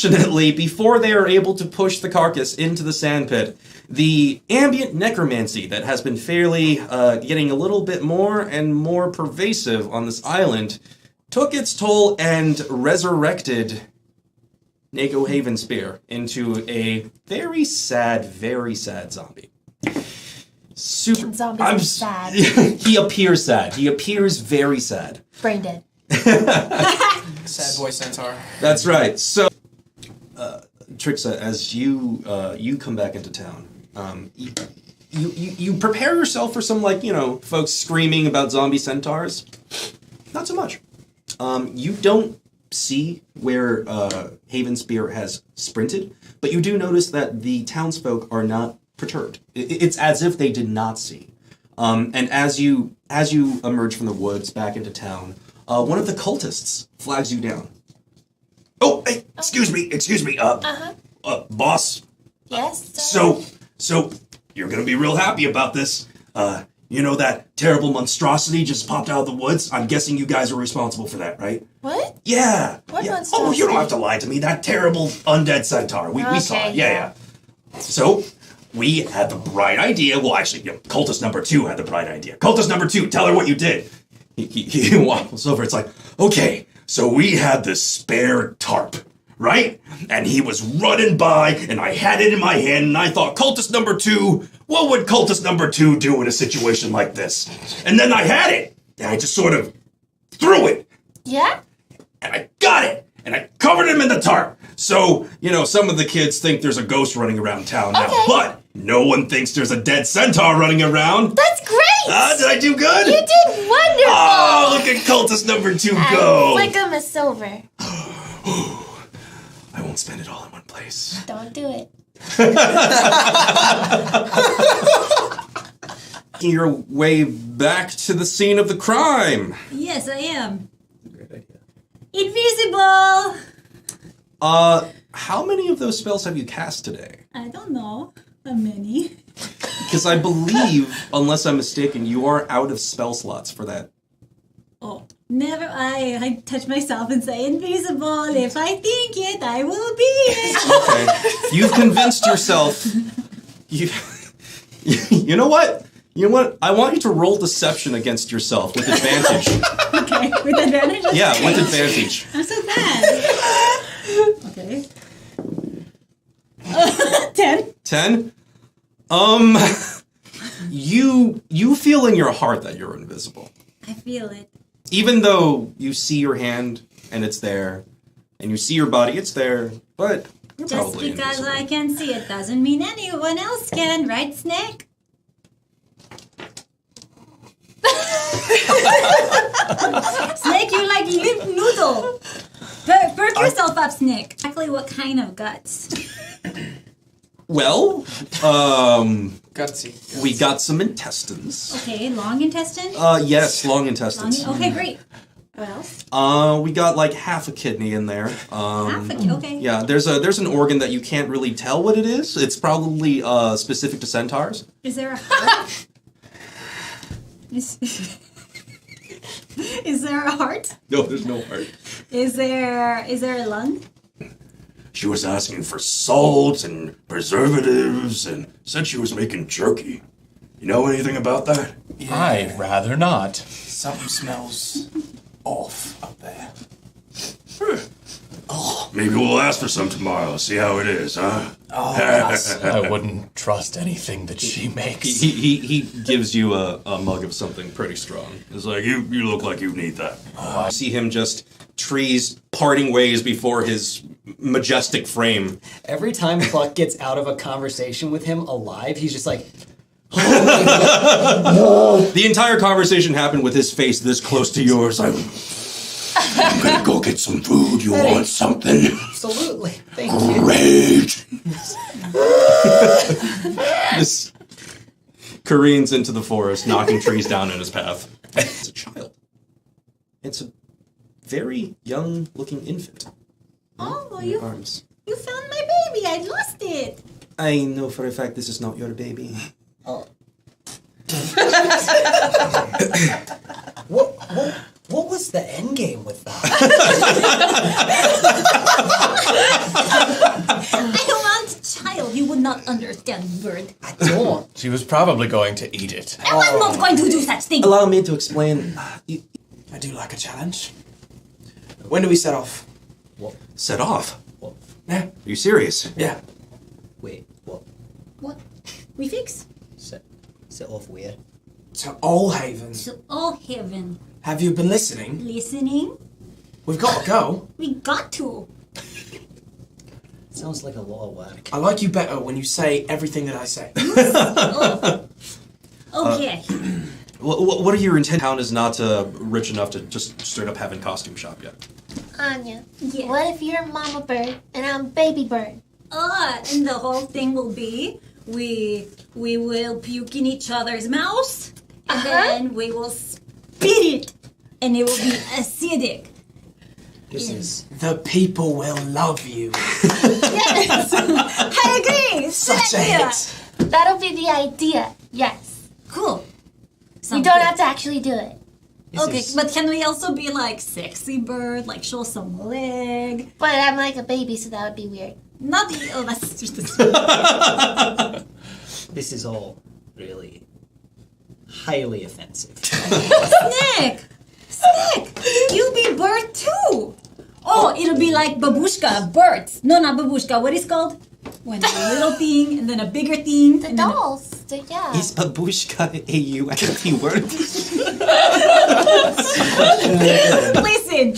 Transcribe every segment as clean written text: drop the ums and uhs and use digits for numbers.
Unfortunately, before they are able to push the carcass into the sandpit, the ambient necromancy that has been fairly getting a little bit more and more pervasive on this island took its toll and resurrected Nago Havenspear into a very sad zombie. Super. Zombies are sad. He appears sad. He appears very sad. Brain dead. Sad boy centaur. That's right. So, Trixa, as you come back into town, you prepare yourself for some, like, folks screaming about zombie centaurs. Not so much. You don't see where Havenspear has sprinted, but you do notice that the townsfolk are not perturbed. It's as if they did not see. And as you emerge from the woods back into town, one of the cultists flags you down. Oh, hey, excuse me, boss. Yes, sir? So, you're gonna be real happy about this. That terrible monstrosity just popped out of the woods? I'm guessing you guys are responsible for that, right? What? Yeah. What monstrosity? Oh, you don't have to lie to me. That terrible undead centaur. We saw it. Yeah. So, we had the bright idea. Well, actually, cultist number 2 had the bright idea. Cultist number 2, tell her what you did. He waffles over. It's like, okay, so we had this spare tarp, right? And he was running by, and I had it in my hand, and I thought, cultist number 2, what would cultist number 2 do in a situation like this? And then I had it, and I just sort of threw it. Yeah? And I got it, and I covered him in the tarp. So, some of the kids think there's a ghost running around town now, but no one thinks there's a dead centaur running around. That's great! Did I do good? You did wonderful! Oh, look at cultist number 2 go! Flick him a silver. I won't spend it all in one place. Don't do it. Your way back to the scene of the crime. Yes, I am. Great idea. Invisible! How many of those spells have you cast today? I don't know. How many? Because I believe, unless I'm mistaken, you are out of spell slots for that. Oh, never. I touch myself and say invisible. If I think it, I will be it. Okay. You've convinced yourself. You know what? I want you to roll deception against yourself with advantage. Okay, with advantage? Yeah, with advantage. I'm so bad. Okay. 10. 10? You feel in your heart that you're invisible. I feel it. Even though you see your hand and it's there, and you see your body, it's there, but you're Just probably because invisible. I can see it doesn't mean anyone else can, right, Snake? Snake, you're like limp noodle. Perk yourself up, Snake. Exactly what kind of guts? Well, Gutsy. we got some intestines. Okay, long intestine? Yes, long intestines. Okay, great. What else? We got like half a kidney in there. Okay. Yeah, there's an organ that you can't really tell what it is. It's probably specific to centaurs. Is there a heart? Is there a heart? No, there's no heart. Is there a lung? She was asking for salt and preservatives and said she was making jerky. You know anything about that? Yeah. I'd rather not. Something smells off up there. Maybe we'll ask for some tomorrow, see how it is, huh? Oh, yes. I wouldn't trust anything that she makes. He gives you a mug of something pretty strong. It's like, you look like you need that. I see him just trees parting ways before his majestic frame. Every time Cluck gets out of a conversation with him alive, he's just like, oh my God. No. The entire conversation happened with his face this close to yours. I'm gonna go get some food. You want something? Absolutely. Thank you. Great. This careens into the forest, knocking trees down in his path. It's a child. It's a very young-looking infant. Oh, In your arms. you found my baby. I lost it. I know for a fact this is not your baby. Oh. What was the end game with that? understand bird. I don't. She was probably going to eat it. I'm not going to do such thing. Allow me to explain. I do like a challenge. When do we set off? Set off. Yeah. Are you serious? Yeah. Wait, what? What? We fix? Set off where? To All Haven. To all heaven. Have you been listening? Listening? We've got to go. We got to. Sounds like a lot of work. I like you better when you say everything that I say. Okay. What are your intent? Town is not rich enough to just straight up have a costume shop yet. Anya, Yeah. what if you're Mama Bird and I'm Baby Bird? And the whole thing will be we will puke in each other's mouths, and then we will spit it, and it will be acidic. This is The people will love you. Yes, I agree. Such a idea. hit. That'll be the idea. Yes. Cool. We don't have to actually do it. Okay, but can we also be like sexy bird, like show some leg? But I'm like a baby, so that would be weird. Not the, oh, that's just this is all really highly offensive. Snake! Snake! You'll be bird too! Oh, it'll be like babushka, birds. No, not babushka. What is it called? When a little thing, and then a bigger thing. The and then dolls. Yeah. Is babushka a U-N-T word? Listen,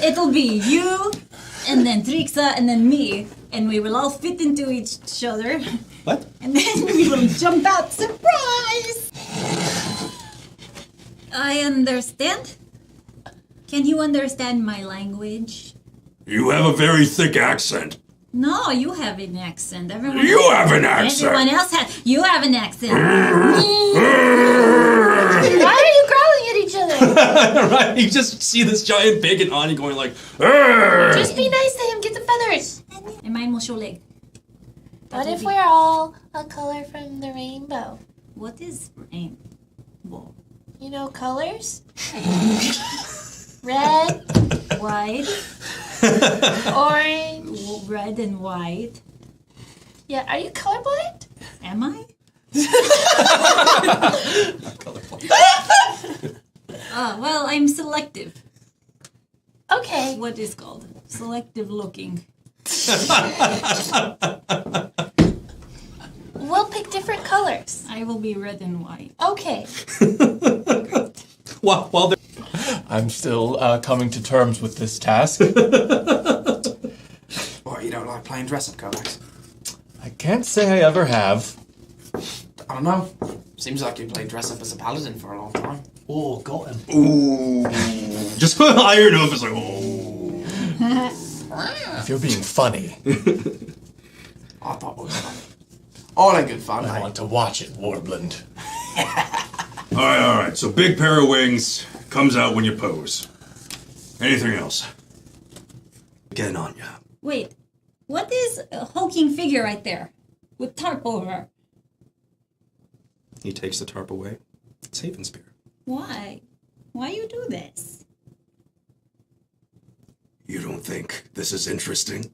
it'll be you, and then Trixa, and then me, and we will all fit into each other. What? And then we will jump out. Surprise! I understand. Can you understand my language? You have a very thick accent. No, you have an accent. Everyone You else, have an accent. Everyone else has. You have an accent. Why are you growling at each other? Right? You just see this giant bacon on you going like, "Arr!" Just be nice to him. Get the feathers. And mine will show leg. What if we're all a color from the rainbow? What is rainbow? You know colors? Red, White, orange. red and white. Yeah, are you colorblind? Am I? Well, I'm selective. Okay. What is called? Selective looking. We'll pick different colors. I will be red and white. Okay. while they're I'm still coming to terms with this task. What, you don't like playing dress-up, Kovacs? I can't say I ever have. I don't know. Seems like you played dress-up as a paladin for a long time. Oh, got him. ooh, just iron up is like, oh. If you're being funny, I thought it was funny. All in good fun, I mate. want to watch it, Warbland. All right. So big pair of wings comes out when you pose. Anything else? Getting on ya. Wait, what is a hulking figure right there with tarp over? He takes the tarp away. It's Haven Spear. Why? Why you do this? You don't think this is interesting?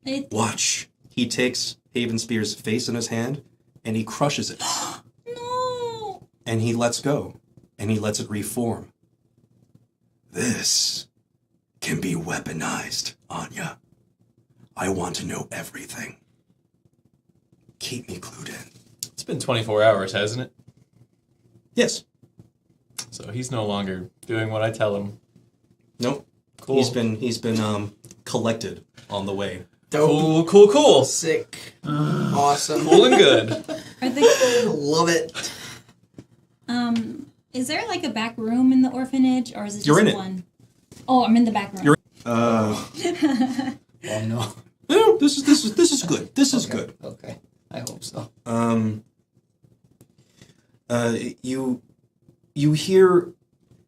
It, Watch. He takes Haven Spear's face in his hand and he crushes it. no. And he lets go. And he lets it reform. This can be weaponized, Anya. I want to know everything. Keep me clued in. It's been 24 hours, hasn't it? Yes. So he's no longer doing what I tell him. Nope. Cool. He's been collected on the way. Dope. Cool. Sick. Awesome. Cool and good. Are they, Love it. is there like a back room in the orphanage, or is it just You're in it. one? Oh, I'm in the back room. You're- Oh no. No, this is good. This is good. Okay. I hope so. You hear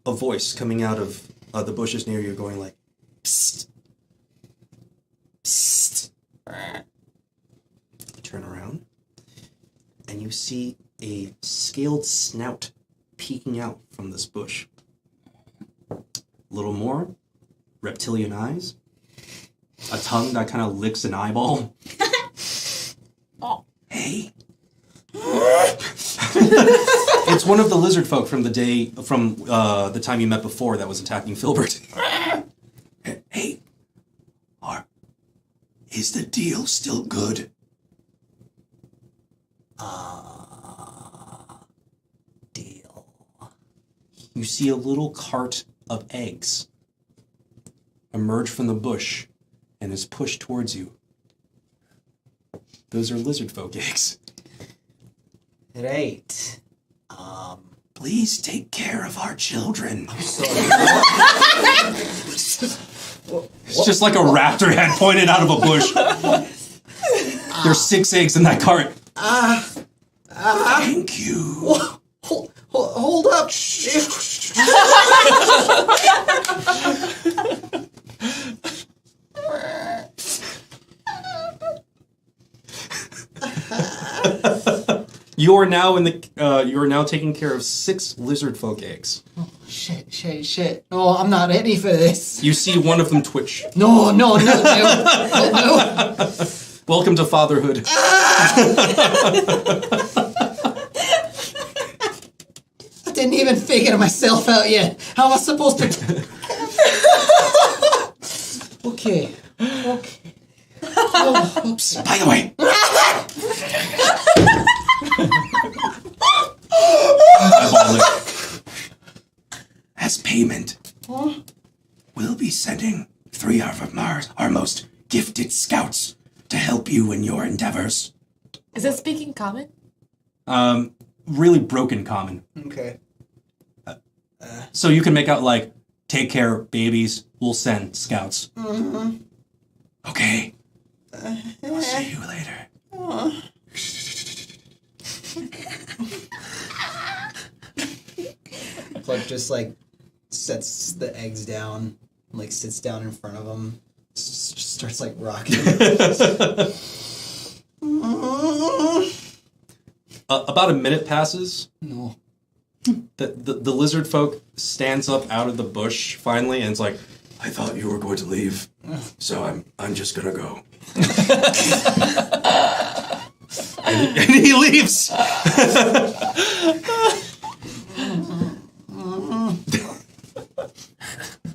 a voice coming out of the bushes near you, going like, "Psst, psst." You turn around, and you see a scaled snout peeking out from this bush. A little more, reptilian eyes, a tongue that kind of licks an eyeball. it's one of the lizard folk from the time you met before that was attacking Filbert. Hey, is the deal still good? Deal. You see a little cart of eggs emerge from the bush and is pushed towards you. Those are lizard folk eggs. Right. Please take care of our children. It's just like a raptor head pointed out of a bush. There's 6 eggs in that cart. Thank you. Hold up. You are now taking care of 6 lizard folk eggs. Shit. Oh, I'm not ready for this. You see one of them twitch. No. Welcome to fatherhood. I didn't even figure myself out yet. How am I supposed to... Okay. Oh, oops. By the way. As payment, we'll be sending 3 of our most gifted scouts to help you in your endeavors. Is it speaking common? Really broken common. Okay. So you can make out like, take care, babies, we'll send scouts. Okay. I'll see you later. Pluck just like sets the eggs down, like sits down in front of them, just starts like rocking. About a minute passes. No. The lizard folk stands up out of the bush finally and it's like, I thought you were going to leave, so I'm just gonna go. and he leaves.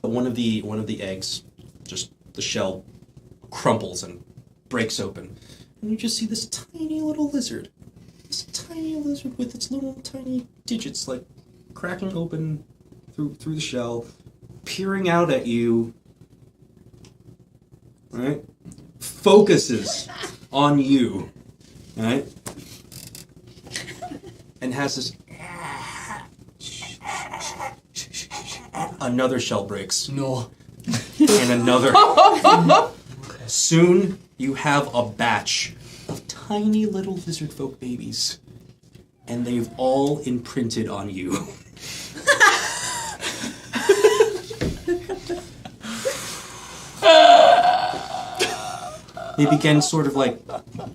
One of the eggs, just the shell, crumples and breaks open, and you just see this tiny little lizard. This tiny lizard with its little tiny digits like cracking open through the shell, peering out at you. Right? Focuses on you. Right? And has this. Another shell breaks. No. And another. Soon you have a batch of tiny little lizard folk babies. And they've all imprinted on you. They begin sort of like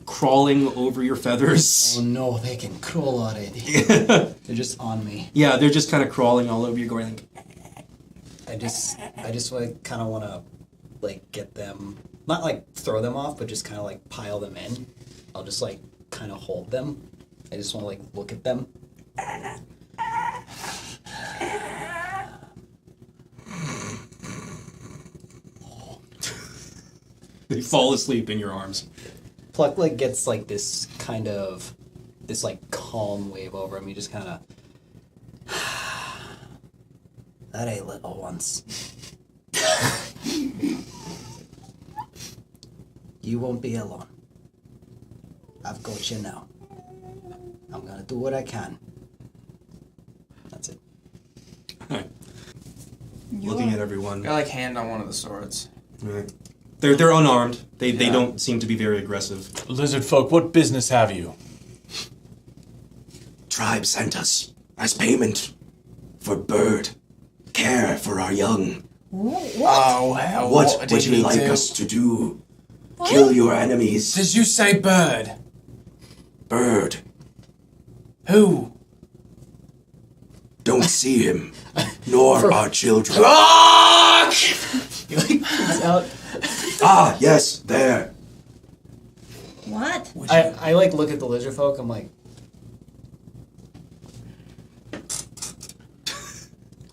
crawling over your feathers. Oh no, they can crawl already. They're just on me. Yeah, they're just kind of crawling all over you, going like. I just kind of want to like get them, not like throw them off, but just kind of like pile them in. I'll just like kind of hold them. I just want to like look at them. They fall asleep in your arms. Pluck like gets like this like calm wave over him. He just kind of. That ain't little ones. You won't be alone. I've got you now. I'm gonna do what I can. That's it. Alright. Looking at everyone. Got like hand on one of the swords. Right. They're unarmed. They don't seem to be very aggressive. Lizard folk, what business have you? Tribe sent us as payment for bird care for our young. Oh, hell. What did would you like do? us to do? Kill your enemies. Did you say bird? Bird. Who? Don't see him, nor our children. He like comes out. Ah, yes, there. What? I like look at the lizard folk. I'm like,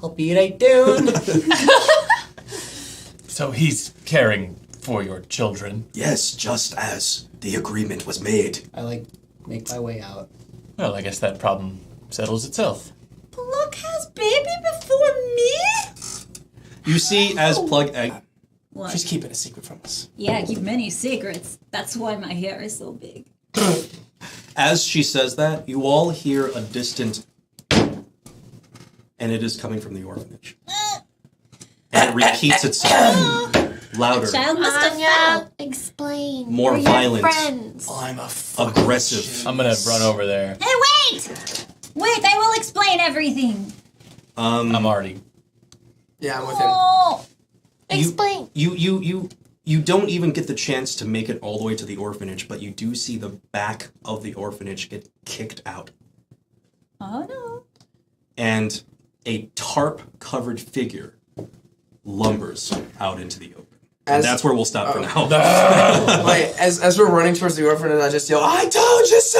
I'll be right down. So he's caring for your children. Yes, just as the agreement was made. I like make my way out. Well, I guess that problem settles itself. Plug has baby before me? You see, as Plug... What? She's keeping a secret from us. Yeah, I keep many secrets. That's why my hair is so big. As she says that, you all hear a distant... And it is coming from the orphanage. And it repeats itself. Louder. Child must have Anya, fell. explain. More We're violent. Your friends. I'm a Aggressive. I'm gonna run over there. Hey, wait! Wait, I will explain everything. I'm already. Yeah, I'm with him. Oh, Explain. You don't even get the chance to make it all the way to the orphanage, but you do see the back of the orphanage get kicked out. oh no. And a tarp-covered figure lumbers out into the open. And that's where we'll stop for now. Like, as we're running towards the orphanage, I just yell, I told you so!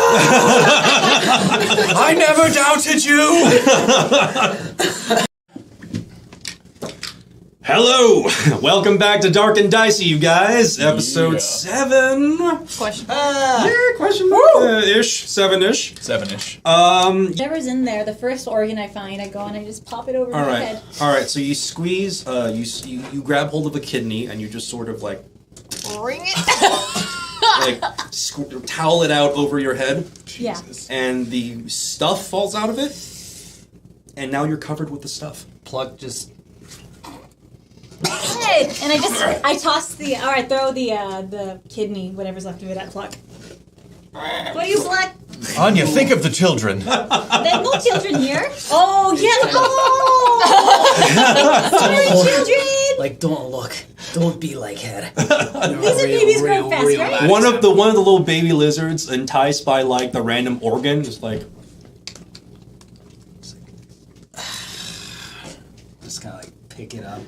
I never doubted you! Hello! Welcome back to Dark and Dicey, you guys. Episode Yeah. 7. Question. Yeah, question mark. Ish. 7-ish. 7-ish. Whatever's in there, the first organ I find, I go and I just pop it over All my right. head. All right, so you squeeze, you grab hold of a kidney, and you just sort of like Bring it. towel it out over your head, Yeah. and the stuff falls out of it, and now you're covered with the stuff. Plug just Hey! And I toss throw the kidney, whatever's left of it at Pluck. What are you, Pluck? Anya, think of the children. There's no children here. Oh, yeah. Oh! Sorry, children! like don't look. Don't be like her. These are babies grow fast, right? One of the little baby lizards enticed by like the random organ, just like Just kind of like pick it up.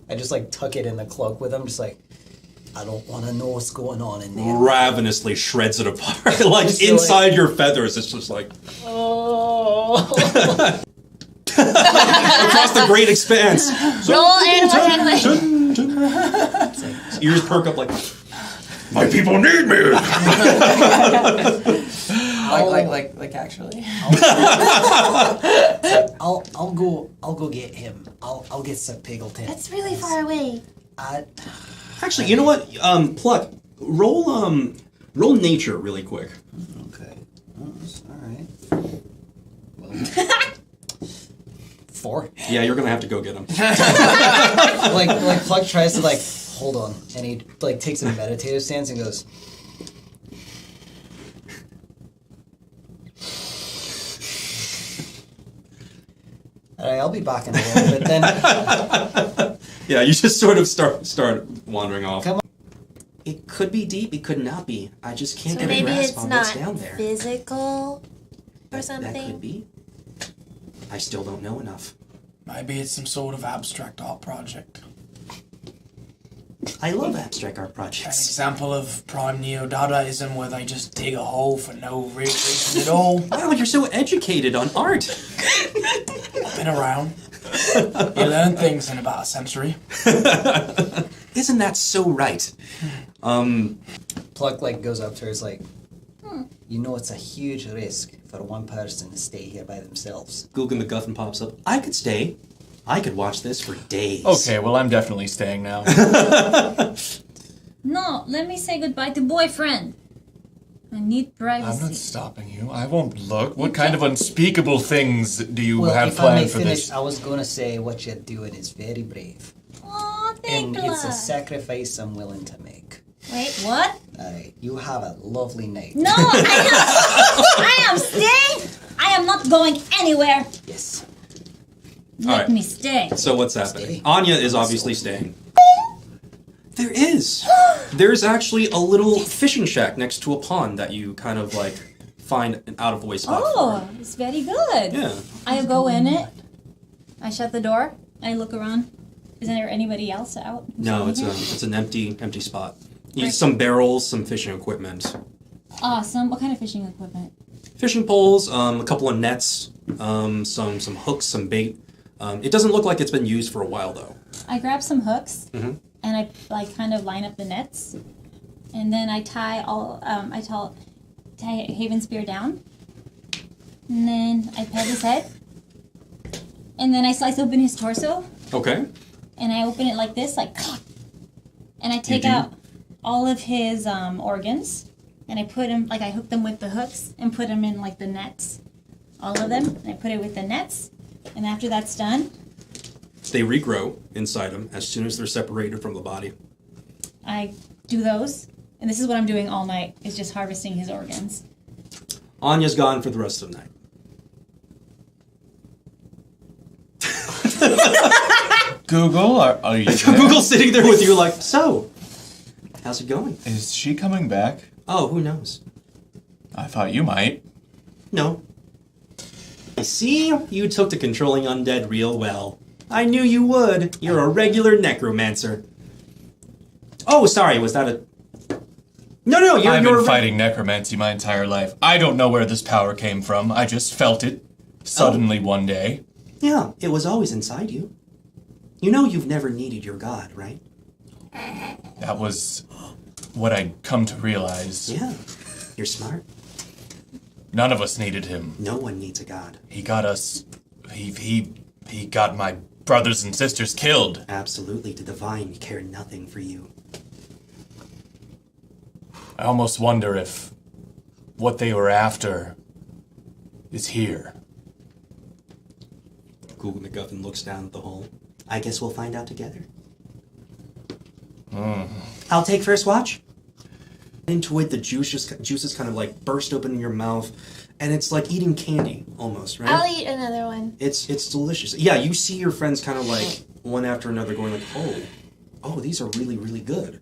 I just like tuck it in the cloak with him. Just like I don't want to know what's going on in there. ravenously shreds it apart, like So, inside your feathers. It's just like Oh. across the great expanse. Roll animal handling. Ears perk up like, my people need me. Like actually. I'll go get him. I'll get some Piggleton. That's really far away. Actually, you know what? Pluck, roll nature really quick. Okay. All right. Well, 4. Yeah, you're gonna have to go get him. like Plug tries to like hold on, and he like takes a meditative stance and goes. Alright, I'll be back in a little bit then. Yeah, you just sort of start wandering off. Come on. It could be deep. It could not be. I just can't So get a maybe grasp it's on not what's down there. physical or That something. could be. I still don't know enough. Maybe it's some sort of abstract art project. I love abstract art An projects. example of prime neo-Dadaism where they just dig a hole for no reason at all. Wow, you're so educated on art. Been around. You learn things in about a century. Isn't that so right? Pluck like goes up to her. Is like, you know, it's a huge risk for one person to stay here by themselves. Google McGuffin pops up. I could stay. I could watch this for days. Okay, well, I'm definitely staying now. No, let me say goodbye to boyfriend. I need I'm not privacy. stopping you. I won't look. What kind of unspeakable things do you Well, have if I may planned for finish, this? I was gonna say what you're doing is very brave, Aw, thank and it's a you. sacrifice I'm willing to make. Wait, what? Alright, you have a lovely night. No, I am staying. I am not going anywhere. Yes. Let Alright. me stay. So what's happening? Stay. Anya is obviously staying. There is. There's actually a little fishing shack next to a pond that you kind of like find an out of the way spot Oh, it's very good. for. Yeah. I go in it. I shut the door. I look around. Is there anybody else out? No, it's an empty spot. You need some barrels, some fishing equipment. Awesome. What kind of fishing equipment? Fishing poles, a couple of nets, some hooks, some bait. It doesn't look like it's been used for a while, though. I grab some hooks Mm-hmm. and I like kind of line up the nets, and then I tie Haven Spear down, and then I pet his head, and then I slice open his torso, Okay. and I open it like this, like, and I take do? out all of his organs, and I put him, like I hook them with the hooks and put them in like the nets, all of them, and I put it with the nets, and after that's done, They regrow inside them as soon as they're separated from the body. I do those, and this is what I'm doing all night, is just harvesting his organs. Anya's gone for the rest of the night. Google, are you there? Google's sitting there with you like, so, how's it going? Is she coming back? Oh, who knows? I thought you might. No. I see, you took to controlling undead real well. I knew you would. You're a regular necromancer. Oh, sorry, was that a... No, I've you're been fighting necromancy my entire life. I don't know where this power came from. I just felt it suddenly one day. Yeah, it was always inside you. You know you've never needed your god, right? That was what I'd come to realize. Yeah, you're smart. None of us needed him. No one needs a god. He got us... He got my brothers and sisters killed. Absolutely, the divine care nothing for you. I almost wonder if what they were after is here. Google McGuffin looks down at the hole. I guess we'll find out together. I'll take first watch. Into it, the juices kind of like burst open in your mouth, and it's like eating candy almost, right? I'll eat another one. It's delicious. Yeah, you see your friends kind of like one after another going like, oh, these are really, really good.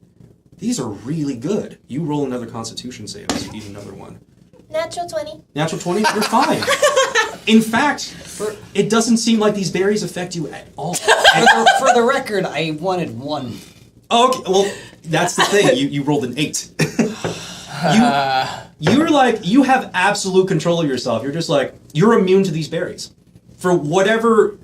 These are really good. You roll another Constitution save as you eat another one. Natural 20. Natural 20, you're fine. In fact, it doesn't seem like these berries affect you at all. For the record, I wanted one. Okay, well, that's the thing. You rolled an 8. You're like, you have absolute control of yourself. You're just like, you're immune to these berries. For whatever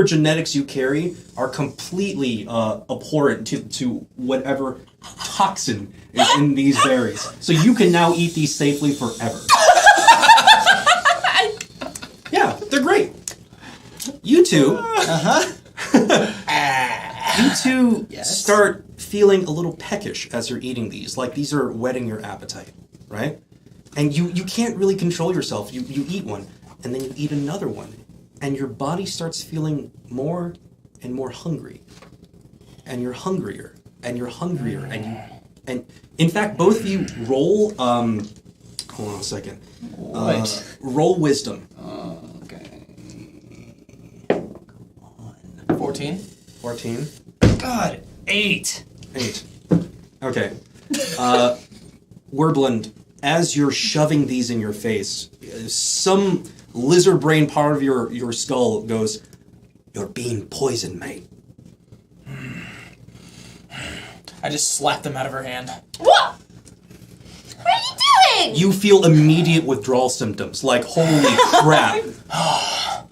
genetics you carry are completely abhorrent to whatever toxin is in these berries. So you can now eat these safely forever. Yeah, they're great. You two, you two start feeling a little peckish as you're eating these. Like these are whetting your appetite, right? And you can't really control yourself. You eat one, and then you eat another one, and your body starts feeling more and more hungry, and you're hungrier, and you're hungrier, and in fact, both of you roll. Hold on a second. What? Roll wisdom. Okay. 14? 14. God, 8. 8. Okay. Wordland, as you're shoving these in your face, some lizard brain part of your skull goes, "You're being poisoned, mate." I just slapped them out of her hand. What? What are you doing? You feel immediate withdrawal symptoms, like, holy crap. Oh,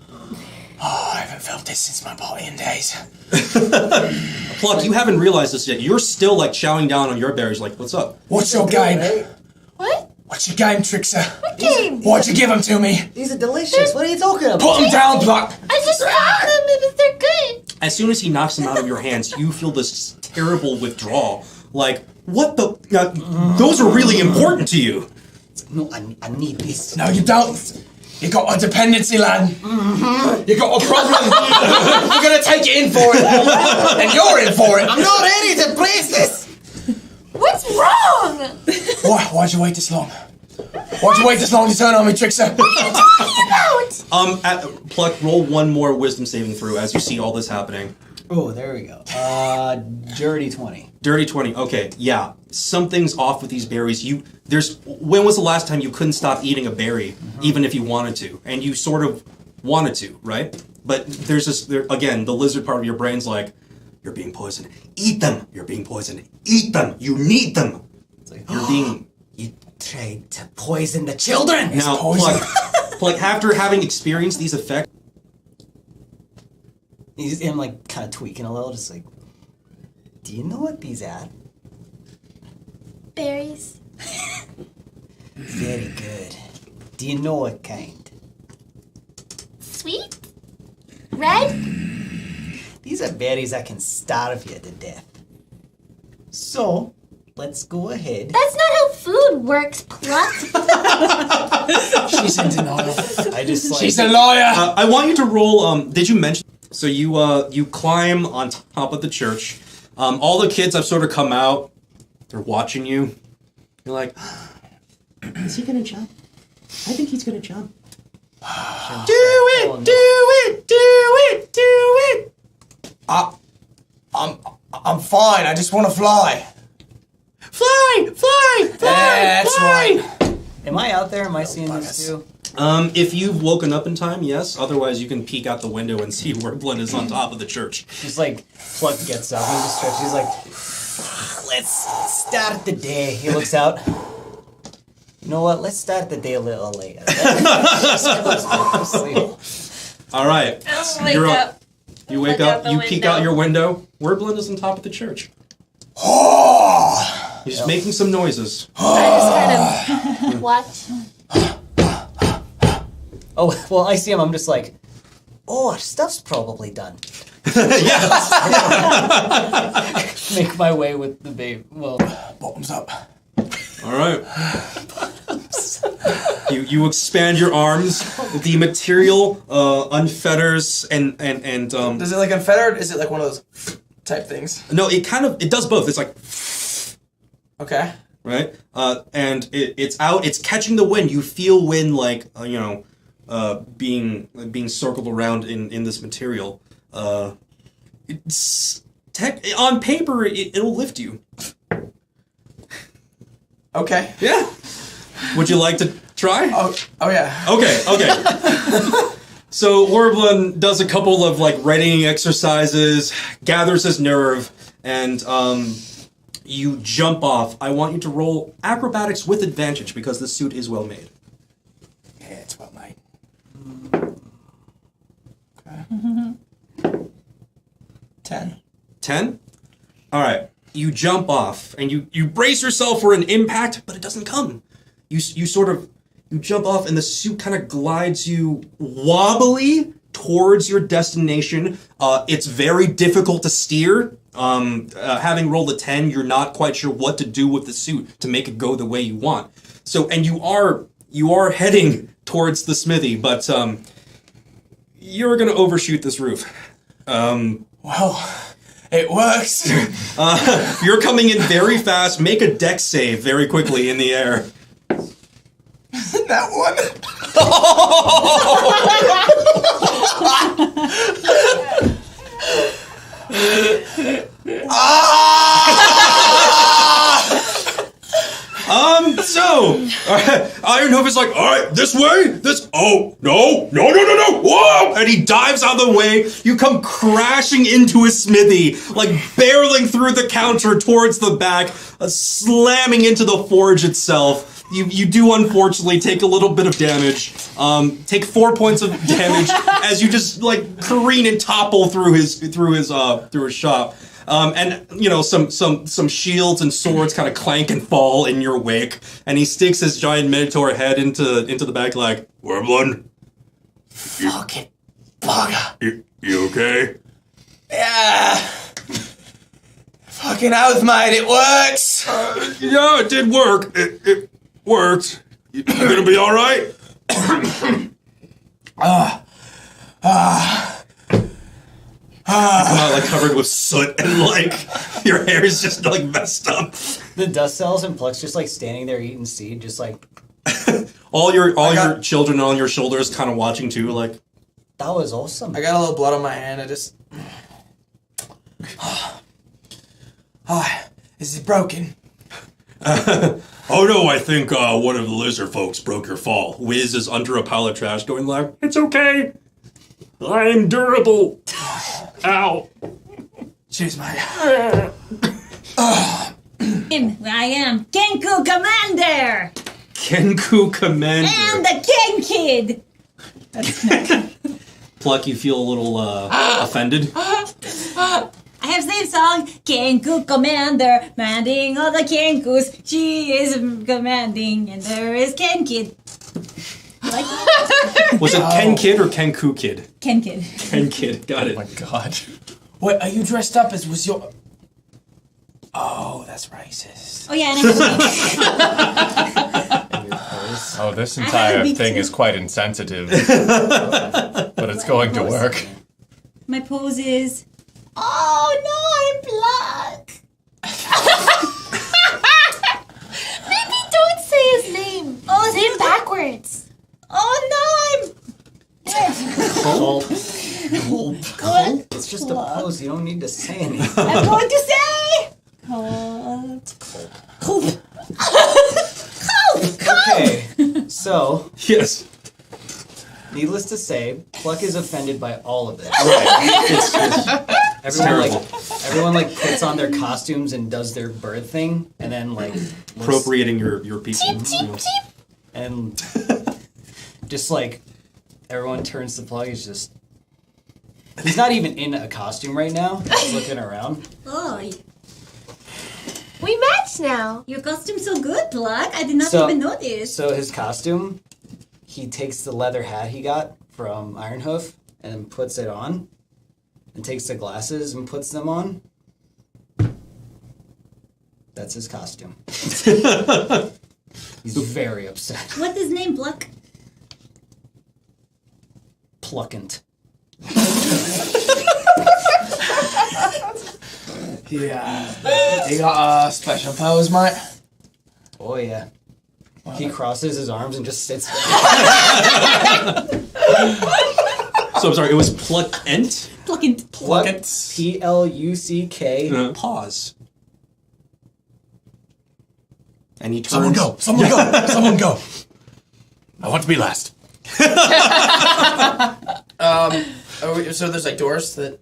I haven't felt this since my partying days. Pluck, you haven't realized this yet. You're still, like, chowing down on your berries, like, what's up? What's your game? What? What's your game, Trickster? What game? Why'd you give them to me? These are delicious. What are you talking about? Put them down, Pluck! I just found them because they're good. As soon as he knocks them out of your hands, you feel this terrible withdrawal. Like, what the... those are really important to you. No, I need this. No, you don't. You got a dependency, lad. Mm-hmm. You got a problem. You're gonna take it in for it, and you're in for it. I'm not ready to place this. What's wrong? Why'd you wait this long? Why'd you wait this long to turn on me, Trickster? Pluck, roll one more wisdom saving throw as you see all this happening. Oh, there we go. Dirty 20. Dirty 20. Okay, yeah. Something's off with these berries. When was the last time you couldn't stop eating a berry, even if you wanted to? And you sort of wanted to, right? But there's this, again, the lizard part of your brain's like, you're being poisoned. Eat them. You're being poisoned. Eat them. You need them. It's like, You're being... you tried to poison the children. Now, Pluck, after having experienced these effects, I'm like kind of tweaking a little, just like, do you know what these are? Berries. Very good. Do you know what kind? Sweet. Red. These are berries that can starve you to death. So, let's go ahead. That's not how food works, Pluck. She's in denial. I just like. She's a liar. I want you to roll. Did you mention? So you climb on top of the church. All the kids have sort of come out. They're watching you. You're like, is he gonna jump? I think he's gonna jump. Do it! I'm fine. I just want to fly. Fly! That's right. Am I out there? Am I seeing this too? If you've woken up in time, yes. Otherwise, you can peek out the window and see where Blend is on top of the church. Just like, Pluck gets up, he just stretches, he's like, let's start the day. He looks out. You know what? Let's start the day a little later. All right. Wake up. You wake Look up, out the you peek window. out your window. Where Blend is on top of the church. He's just making some noises. I just kind of watch. Oh, well, I see him, I'm just like, oh, our stuff's probably done. Make my way with the babe. Well, Bottoms up. All right. You expand your arms. The material unfetters and Does it like unfettered? Is it like one of those type things? no, it does both. It's like Okay. right, and it's out. It's catching the wind. You feel wind like being circled around in this material. It's on paper it'll lift you. Okay. Yeah. Would you like to try? Oh yeah. Okay. So Warblin does a couple of like readying exercises, gathers his nerve, and you jump off. I want you to roll acrobatics with advantage because the suit is well made. Yeah, it's well made. Okay. 10. 10? All right. You jump off and you brace yourself for an impact, but it doesn't come. You jump off and the suit kind of glides you wobbly towards your destination. It's very difficult to steer. Having rolled a 10, you're not quite sure what to do with the suit to make it go the way you want. So, and you are heading towards the smithy, but you're gonna overshoot this roof. Well, it works. You're coming in very fast. Make a dex save very quickly in the air. That one. So, Iron Hoof is like, all right, this way, oh, no, whoa! And he dives out of the way. You come crashing into his smithy, like barreling through the counter towards the back, slamming into the forge itself. You do unfortunately take a little bit of damage. Take 4 points of damage as you just like careen and topple through his shop. And you know some shields and swords kind of clank and fall in your wake. And he sticks his giant minotaur head into the back like, Warblin, Fucking bugger. you okay? Yeah. Fucking oath, mate. It works. Yeah, it did work. It worked. You gonna be all right? Come out like covered with soot and like your hair is just like messed up. the dust cells and Pluck's just like standing there eating seed, just like, All your children on your shoulders, kind of watching too. Like, that was awesome. I got a little blood on my hand. I just. Is it broken? oh no, I think one of the lizard folks broke your fall. Wiz is under a pile of trash, going like, "It's okay. I'm durable." Ow. Cheers, mate. I am Kenku Commander Kenku Commander. and the Ken Kid. Pluck, you feel a little offended. I have same song. Kenku Commander, commanding all the Kenkus. She is commanding, and there is Ken Kid. Like Was it Ken Kid or Kenku Kid? Ken Kid. Ken Kid, got it. Oh my god. Wait, are you dressed up as was your? Oh, that's racist. Oh yeah, and I have Oh, this I have a entire big thing too. is quite insensitive. But it's going to work. my pose is. Oh no, I'm black. Maybe don't say his name. Oh, Say it backwards. Oh no, Culp. It's just a pose. You don't need to say anything. I'm going to say. Cold. Okay, so Yes. needless to say, Pluck is offended by all of this. Terrible. Everyone like puts on their costumes and does their bird thing, and then like Appropriating your people. and just like everyone turns to Plug. He's not even in a costume right now. He's looking around. Oh, We match now. your costume's so good, Pluck. I did not So- even notice. So his costume, he takes the leather hat he got from Ironhoof and then puts it on, and takes the glasses and puts them on. That's his costume. He's very upset. What is name, Pluck? Pluckant. Yeah. You got a special pose, mate? Oh yeah. He crosses his arms and just sits there. So I'm sorry, it was Pluckent? Pluckant. Pluckant. Pluck. Pause. And he turns. Someone go! Someone go! Someone go! I want to be last. So there's like doors that.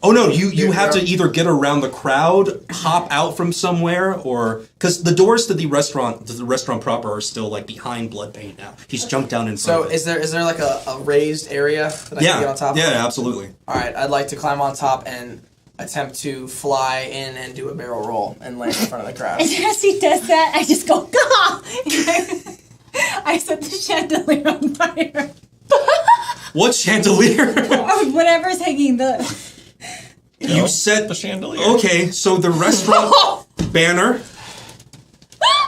Oh no, you have to either get around the crowd, hop out from somewhere, or because the doors to the restaurant proper are still like behind Bloodpaint now. He's jumped down in front So of it. is there like a raised area that I can get on top of? Yeah, absolutely. All right, I'd like to climb on top and attempt to fly in and do a barrel roll and land in front of the crowd. And as he does that, I just go, Gah! I set the chandelier on fire. What chandelier? Or whatever's hanging the. You set the chandelier. Okay, so the restaurant banner.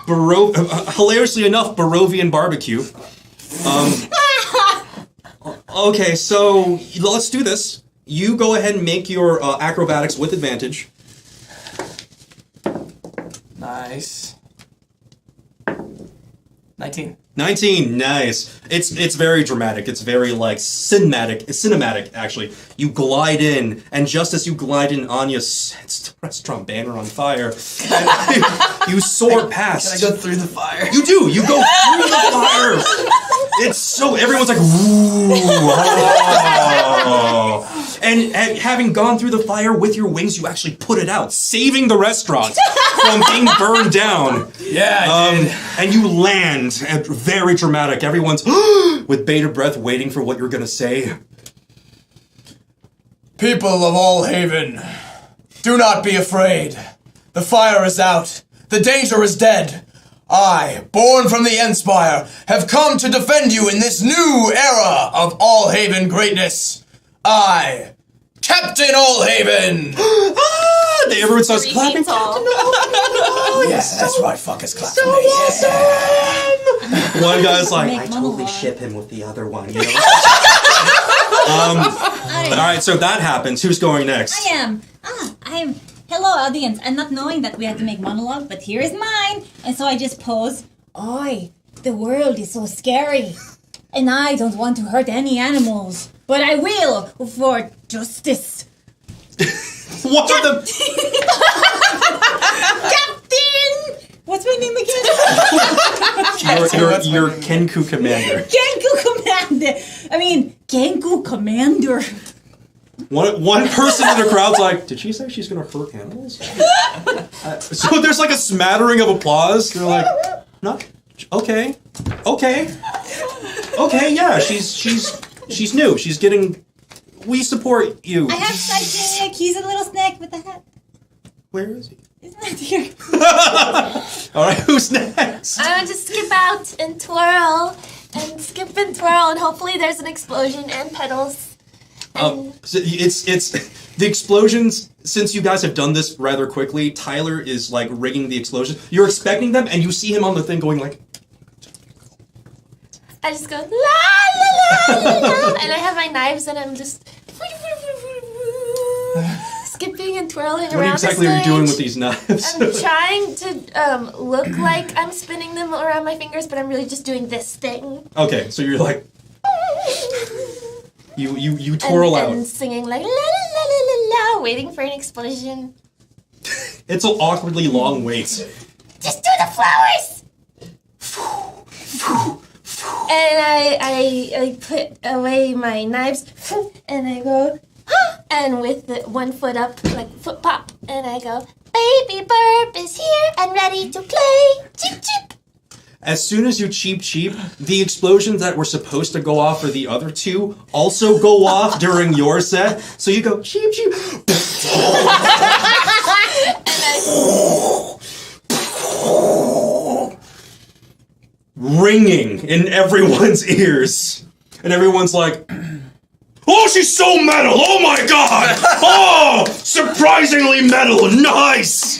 Hilariously enough, Barovian barbecue. Okay, so let's do this. You go ahead and make your acrobatics with advantage. Nice. 19. 19, nice. It's very dramatic. It's very like cinematic actually. You glide in, and just as you glide in, Anya sets the restaurant banner on fire. And you soar past. Can I go through the fire? You do. You go through the fire. It's so everyone's like, ooh, oh. And having gone through the fire with your wings, you actually put it out, saving the restaurant from being burned down. Yeah, I did. And you land, and very dramatic. Everyone's with bated breath, waiting for what you're gonna say. People of All Haven, do not be afraid. The fire is out. The danger is dead. I, born from the Endspire, have come to defend you in this new era of All Haven greatness. I, Captain All Haven. Everyone starts 3 clapping. feet tall. Yes, that's right, fuckers, clap So for me. awesome! One guy's like, Make I totally monologue. ship him with the other one, you know? Alright, so that happens. Who's going next? I am. Hello, audience. I'm not knowing that we have to make monologue, but here is mine. And so I just pose. Oi, the world is so scary. And I don't want to hurt any animals. But I will for justice. What are the... Captain! What's my name again? Your Kenku commander. Kenku Commander. Kenku Commander. One person in the crowd's like, did she say she's gonna hurt animals? So there's like a smattering of applause. They're like, not okay, yeah. She's new. She's getting we support you. I have sidekick. He's a little snake with a hat. Where is he? Isn't that here? All right, who's next? I want to skip out and twirl and skip and twirl, and hopefully there's an explosion and petals. So it's the explosions. Since you guys have done this rather quickly, Tyler is like rigging the explosion. You're expecting them, and you see him on the thing going like. I just go la la la la la, and I have my knives, and I'm just skipping and twirling around. What exactly are you doing with these knives? I'm trying to look like I'm spinning them around my fingers, but I'm really just doing this thing. Okay, so you're like. You twirl out. And singing like la la la la la la, waiting for an explosion. It's an awkwardly long wait. Just do the flowers! And I put away my knives, and I go, and with the one foot up, like foot pop, and I go, Baby Burp is here and ready to play. Cheep cheep. As soon as you cheep, the explosions that were supposed to go off for the other two also go off during your set. So you go cheep. Ringing in everyone's ears. And everyone's like, oh, she's so metal! Oh my god! Oh, surprisingly metal! Nice!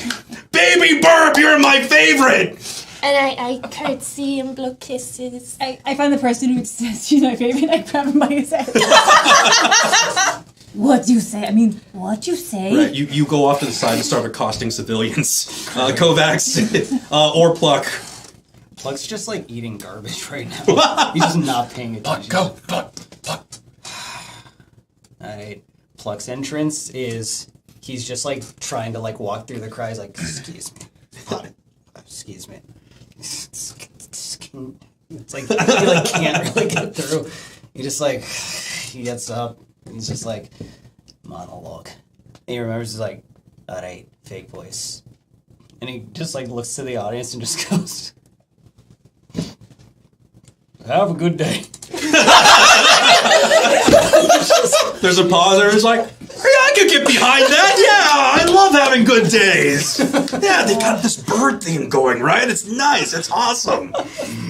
Baby Burp, you're my favorite! And I curtsy and blow kisses. I find the person who says she's my favorite. I grab him by his head. What you say? I mean, what you say? Right, you go off to the side and start accosting civilians. Kovacs or Pluck. Pluck's just like eating garbage right now. He's just not paying attention. Pluck. Alright. Pluck's entrance is he's just like trying to like walk through the crowd. He's like, excuse me. Excuse me. It's like he like can't really get through. He just like he gets up and he's just like monologue. And he remembers he's like, alright, fake voice. And he just like looks to the audience and just goes, have a good day. There's a pause there. It's like, yeah, I could get behind that. Yeah, I love having good days. Yeah, they got this bird theme going, right? It's nice. It's awesome.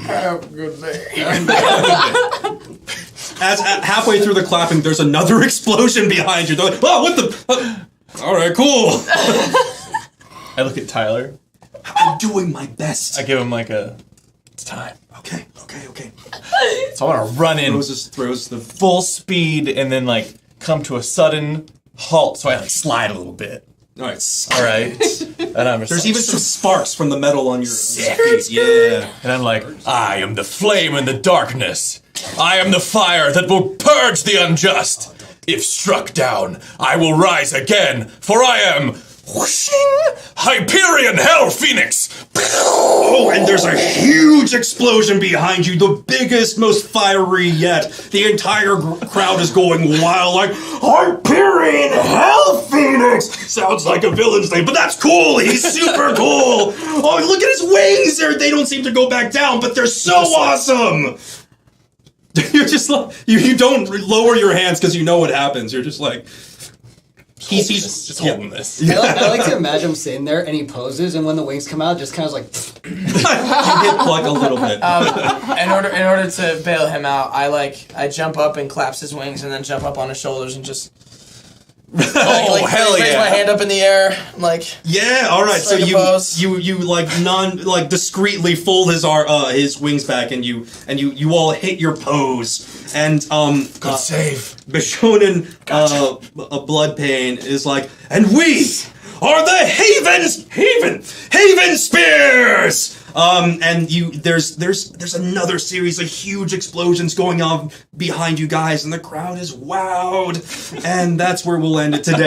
Have a good day. As halfway through the clapping, there's another explosion behind you. They're like, oh, what the? All right, cool. I look at Tyler. I'm doing my best. I give him like it's time. Okay. So I want to run in Throws the full speed and then like come to a sudden halt. So I like slide a little bit. All right. All right. And I'm just There's like, even some sparks from the metal on your feet. Yeah. And I'm like, I am the flame in the darkness. I am the fire that will purge the unjust. If struck down, I will rise again, for I am whooshing Hyperion Hell Phoenix. Oh, and there's a huge explosion behind you, the biggest, most fiery yet. The entire crowd is going wild, like, Hyperion Hell Phoenix! Sounds like a villain's name, but that's cool! He's super cool! Oh, look at his wings! They don't seem to go back down, but they're so awesome! You're just like, you don't lower your hands because you know what happens. You're just like, he's just holding this. I like to imagine him sitting there and he poses, and when the wings come out, just kind of like. You hit Pluck a little bit. In order to bail him out, I jump up and claps his wings, and then jump up on his shoulders and just. Hell raise yeah. my hand up in the air, like. Yeah, all right. So Like a pose. you like discreetly fold his wings back, and you all hit your pose, and Good save. Bishonen a blood pain is like, and we are the Haven Spears. And there's another series of huge explosions going on behind you guys, and the crowd is wowed, and that's where we'll end it today.